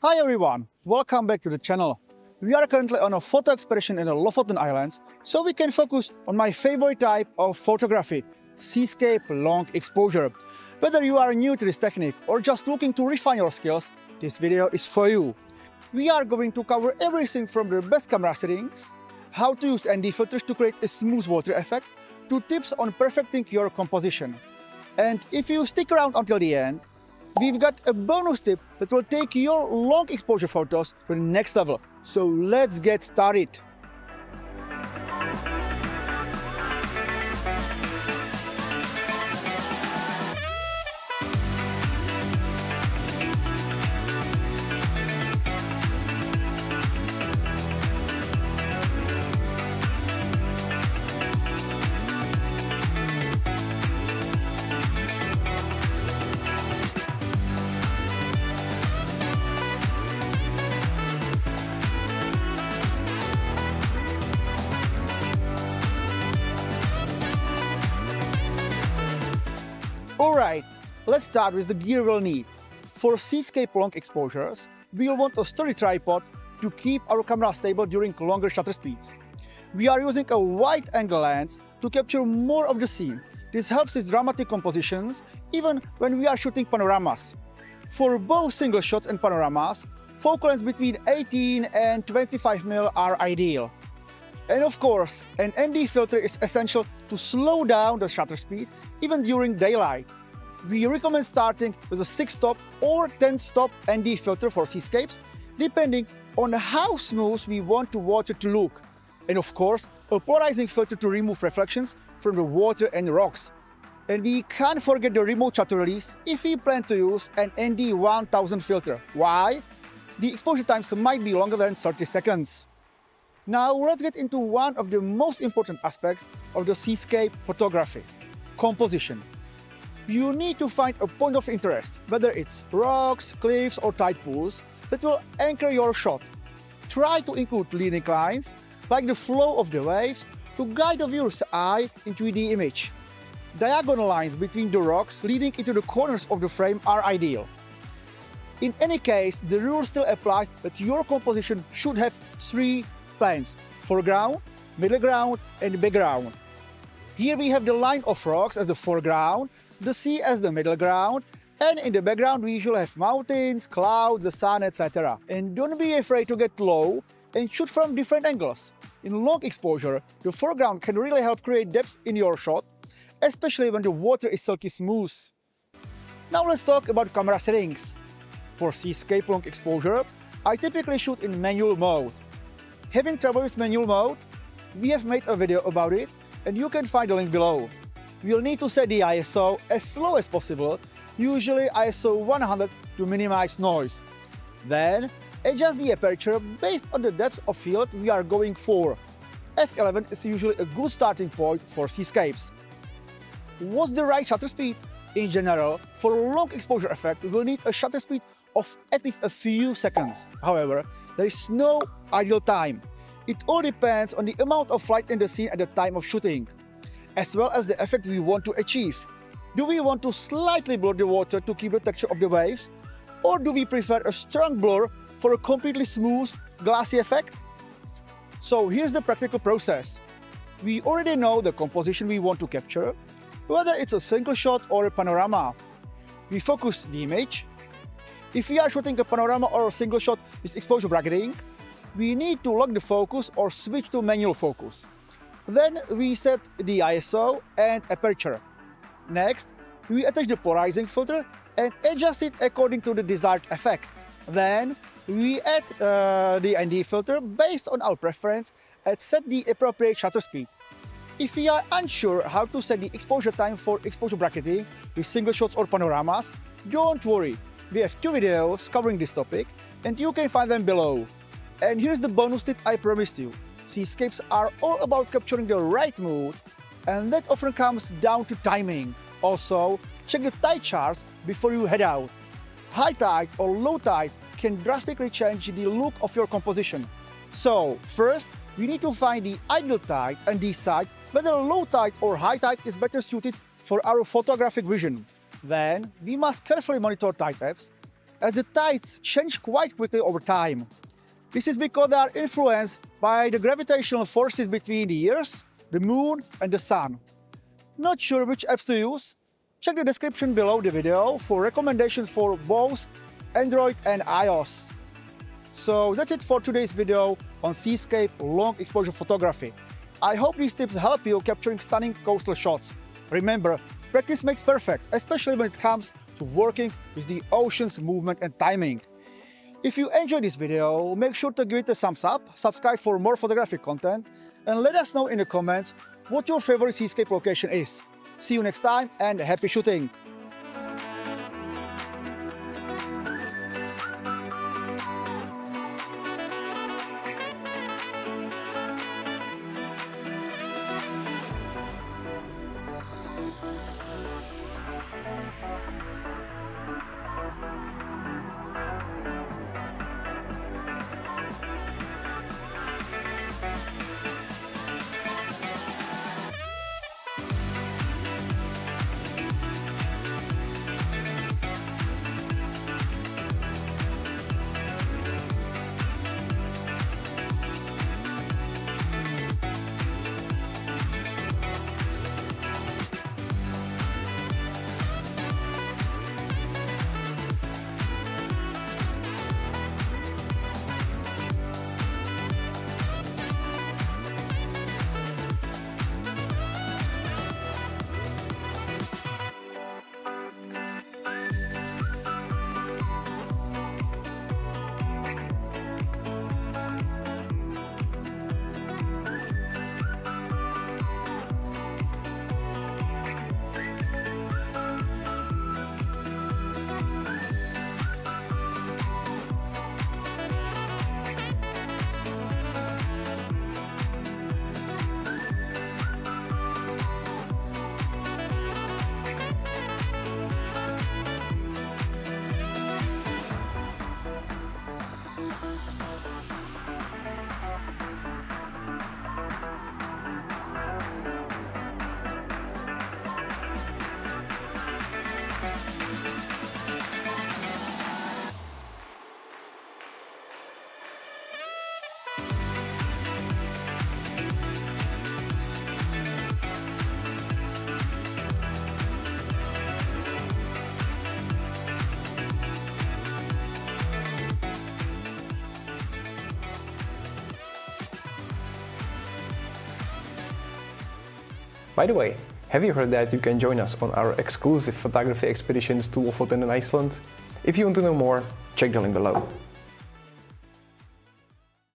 Hi everyone, welcome back to the channel. We are currently on a photo expedition in the Lofoten Islands, so we can focus on my favorite type of photography, seascape long exposure. Whether you are new to this technique or just looking to refine your skills, this video is for you. We are going to cover everything from the best camera settings, how to use ND filters to create a smooth water effect, to tips on perfecting your composition. And if you stick around until the end, we've got a bonus tip that will take your long exposure photos to the next level. So let's get started. Alright, let's start with the gear we'll need. For seascape long exposures, we'll want a sturdy tripod to keep our camera stable during longer shutter speeds. We are using a wide-angle lens to capture more of the scene. This helps with dramatic compositions, even when we are shooting panoramas. For both single shots and panoramas, focal lengths between 18 and 25mm are ideal. And of course, an ND filter is essential to slow down the shutter speed, even during daylight. We recommend starting with a 6-stop or 10-stop ND filter for seascapes, depending on how smooth we want the water to look. And of course, a polarizing filter to remove reflections from the water and rocks. And we can't forget the remote shutter release if we plan to use an ND 1000 filter. Why? The exposure times might be longer than 30 seconds. Now let's get into one of the most important aspects of the seascape photography: composition. You need to find a point of interest, whether it's rocks, cliffs or tide pools, that will anchor your shot. Try to include leading lines, like the flow of the waves, to guide the viewer's eye into the image. Diagonal lines between the rocks leading into the corners of the frame are ideal. In any case, the rule still applies that your composition should have 3 planes: foreground, middle ground and background. Here we have the line of rocks as the foreground, the sea as the middle ground, and in the background we usually have mountains, clouds, the sun, etc. And don't be afraid to get low and shoot from different angles. In long exposure, the foreground can really help create depth in your shot, especially when the water is silky smooth. Now let's talk about camera settings. For seascape long exposure, I typically shoot in manual mode. Having trouble with manual mode? We have made a video about it and you can find the link below. We'll need to set the ISO as slow as possible, usually ISO 100 to minimize noise. Then adjust the aperture based on the depth of field we are going for. f11 is usually a good starting point for seascapes. What's the right shutter speed? In general, for a long exposure effect, we'll need a shutter speed of at least a few seconds. However, there is no ideal time. It all depends on the amount of light in the scene at the time of shooting, as well as the effect we want to achieve. Do we want to slightly blur the water to keep the texture of the waves? Or do we prefer a strong blur for a completely smooth, glassy effect? So here's the practical process. We already know the composition we want to capture, whether it's a single shot or a panorama. We focus the image. If we are shooting a panorama or a single shot with exposure bracketing, we need to lock the focus or switch to manual focus. Then we set the ISO and aperture. Next, we attach the polarizing filter and adjust it according to the desired effect. Then we add the ND filter based on our preference and set the appropriate shutter speed. If we are unsure how to set the exposure time for exposure bracketing with single shots or panoramas, don't worry. We have 2 videos covering this topic and you can find them below. And here's the bonus tip I promised you. Seascapes are all about capturing the right mood, and that often comes down to timing. Also, check the tide charts before you head out. High tide or low tide can drastically change the look of your composition. So, first, we need to find the ideal tide and decide whether low tide or high tide is better suited for our photographic vision. Then we must carefully monitor tide taps, as the tides change quite quickly over time. This is because they are influenced by the gravitational forces between the Earth, the Moon and the Sun. Not sure which apps to use? Check the description below the video for recommendations for both Android and iOS. So that's it for today's video on Seascape long exposure photography. I hope these tips help you capturing stunning coastal shots. Remember, practice makes perfect, especially when it comes to working with the ocean's movement and timing. If you enjoyed this video, make sure to give it a thumbs up, subscribe for more photographic content, and let us know in the comments what your favorite seascape location is. See you next time and happy shooting! By the way, have you heard that you can join us on our exclusive photography expeditions to Lofoten Islands? If you want to know more, check the link below.